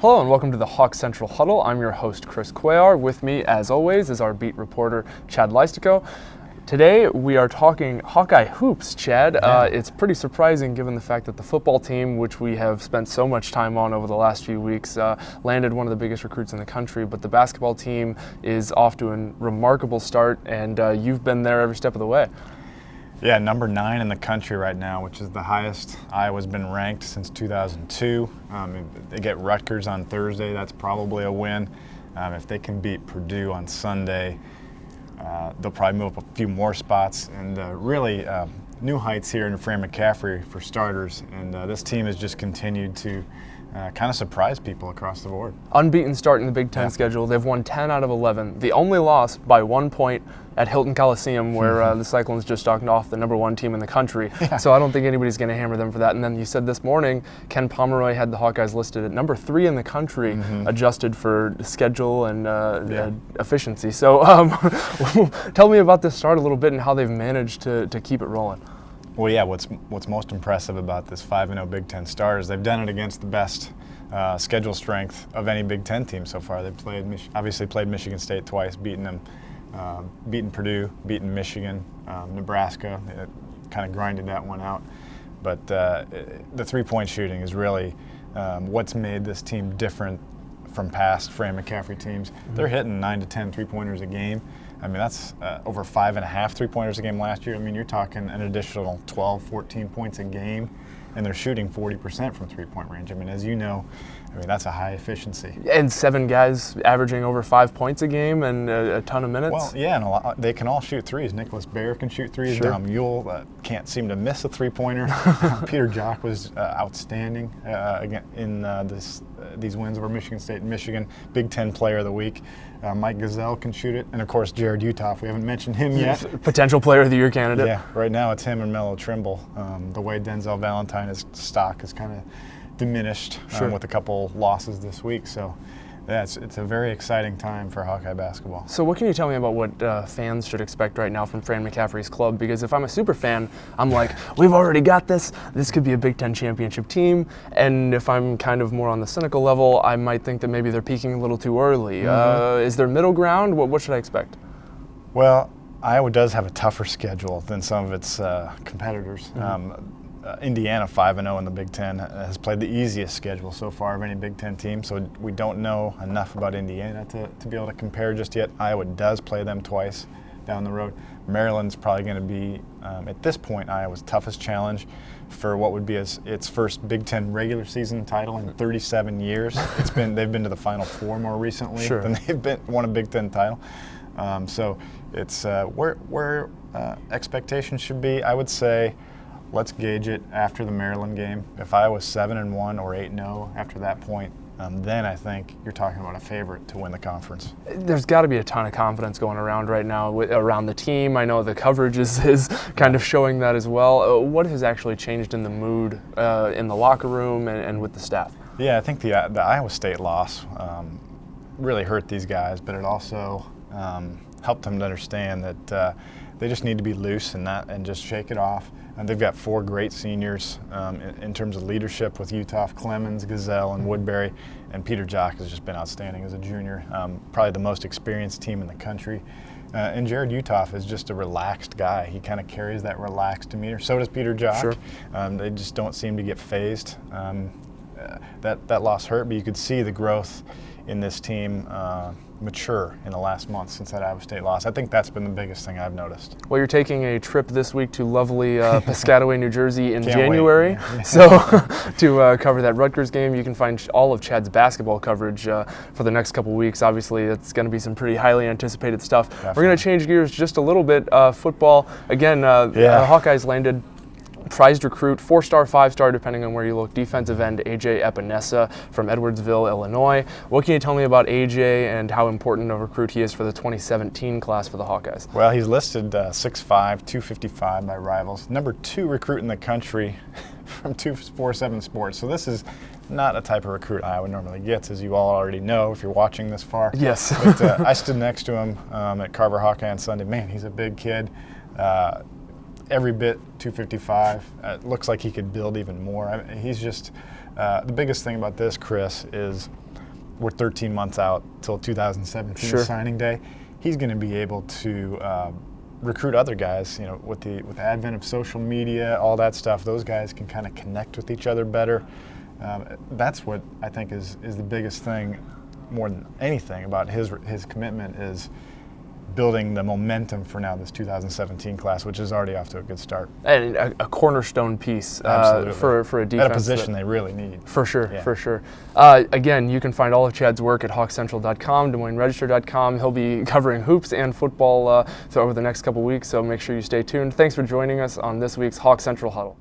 Hello and welcome to the Hawks Central Huddle. I'm your host, Chris Cuellar. With me, as always, is our beat reporter, Chad Leistikow. Today, we are talking Hawkeye hoops, Chad. It's pretty surprising given the fact that the football team, which we have spent so much time on over the last few weeks, landed one of the biggest recruits in the country, but the basketball team is off to a remarkable start, and you've been there every step of the way. Yeah, number 9 in the country right now, which is the highest Iowa's been ranked since 2002. They get Rutgers on Thursday. That's probably a win. If they can beat Purdue on Sunday, they'll probably move up a few more spots. And really, new heights here in Fran McCaffery for starters. And this team has just continued to kind of surprise people across the board. Unbeaten start in the Big Ten schedule. They've won 10 out of 11. The only loss by 1 point at Hilton Coliseum, where the Cyclones just knocked off the number 1 team in the country. So I don't think anybody's going to hammer them for that. And then you said this morning, Ken Pomeroy had the Hawkeyes listed at number 3 in the country, adjusted for schedule and efficiency. So tell me about this start a little bit and how they've managed to keep it rolling. Well, yeah, what's most impressive about this 5-0 Big Ten start is they've done it against the best schedule strength of any Big Ten team so far. They've obviously played Michigan State twice, beaten them, beaten Purdue, beaten Michigan, Nebraska. Kind of grinded that one out. But the three-point shooting is really what's made this team different from past Fran McCaffery teams. They're hitting 9 to 10 three-pointers a game. I mean, that's over 5.5 three-pointers a game last year. I mean, you're talking an additional 12, 14 points a game, and they're shooting 40% from three-point range. I mean, as you know, that's a high efficiency. And 7 guys averaging over 5 points a game and a ton of minutes. Well, yeah, and they can all shoot threes. Nicholas Baer can shoot threes. Sure. Dom Mule can't seem to miss a three-pointer. Peter Jock was outstanding again in these wins over Michigan State and Michigan. Big Ten Player of the Week. Mike Gazelle can shoot it. And, of course, Jared Uthoff. We haven't mentioned him yet. Potential Player of the Year candidate. Yeah, right now it's him and Melo Trimble. The way Denzel Valentine's stock is kind of diminished with a couple losses this week. So, yeah, it's a very exciting time for Hawkeye basketball. So what can you tell me about what fans should expect right now from Fran McCaffery's club? Because if I'm a super fan, I'm like, we've already got this. This could be a Big Ten championship team. And if I'm kind of more on the cynical level, I might think that maybe they're peaking a little too early. Is there middle ground? What should I expect? Well, Iowa does have a tougher schedule than some of its competitors. Indiana, 5-0 in the Big Ten, has played the easiest schedule so far of any Big Ten team, so we don't know enough about Indiana to be able to compare just yet. Iowa does play them twice down the road. Maryland's probably going to be, at this point, Iowa's toughest challenge for what would be its first Big Ten regular season title in 37 years. They've been to the Final Four more recently than they've won a Big Ten title. So it's where expectations should be. I would say, let's gauge it after the Maryland game. If Iowa's 7-1 or 8-0 after that point, then I think you're talking about a favorite to win the conference. There's got to be a ton of confidence going around right now around the team. I know the coverage is kind of showing that as well. What has actually changed in the mood in the locker room and with the staff? Yeah, I think the Iowa State loss really hurt these guys, but it also helped them to understand that they just need to be loose and just shake it off. And they've got 4 great seniors in terms of leadership with Uthoff, Clemens, Gazelle, and Woodbury. And Peter Jock has just been outstanding as a junior, probably the most experienced team in the country. And Jared Uthoff is just a relaxed guy. He kind of carries that relaxed demeanor. So does Peter Jock. They just don't seem to get fazed. That loss hurt, but you could see the growth in this team mature in the last month since that Iowa State loss. I think that's been the biggest thing I've noticed. Well, you're taking a trip this week to lovely Piscataway, New Jersey in Can't January. wait. So to cover that Rutgers game, you can find all of Chad's basketball coverage for the next couple weeks. Obviously, it's going to be some pretty highly anticipated stuff. Definitely. We're going to change gears just a little bit. Football, again, Hawkeyes landed prized recruit, 4-star, 5-star, depending on where you look, defensive end AJ Epinesa from Edwardsville, Illinois. What can you tell me about AJ and how important a recruit he is for the 2017 class for the Hawkeyes? Well, he's listed 6'5", 255 by Rivals. Number 2 recruit in the country from 247 Sports. So this is not a type of recruit Iowa normally gets, as you all already know if you're watching this far. Yes. But I stood next to him at Carver Hawkeye on Sunday. Man, he's a big kid. Every bit 255. Looks like he could build even more. He's just the biggest thing about this, Chris, is we're 13 months out till 2017 signing day. He's going to be able to recruit other guys. You know, with the advent of social media, all that stuff, those guys can kind of connect with each other better. That's what I think is the biggest thing, more than anything, about his commitment, is building the momentum for now this 2017 class, which is already off to a good start. And a cornerstone piece for a defense. At a position they really need. For sure, for sure. Again, you can find all of Chad's work at hawkcentral.com, DesMoinesRegister.com. He'll be covering hoops and football over the next couple weeks, so make sure you stay tuned. Thanks for joining us on this week's Hawk Central Huddle.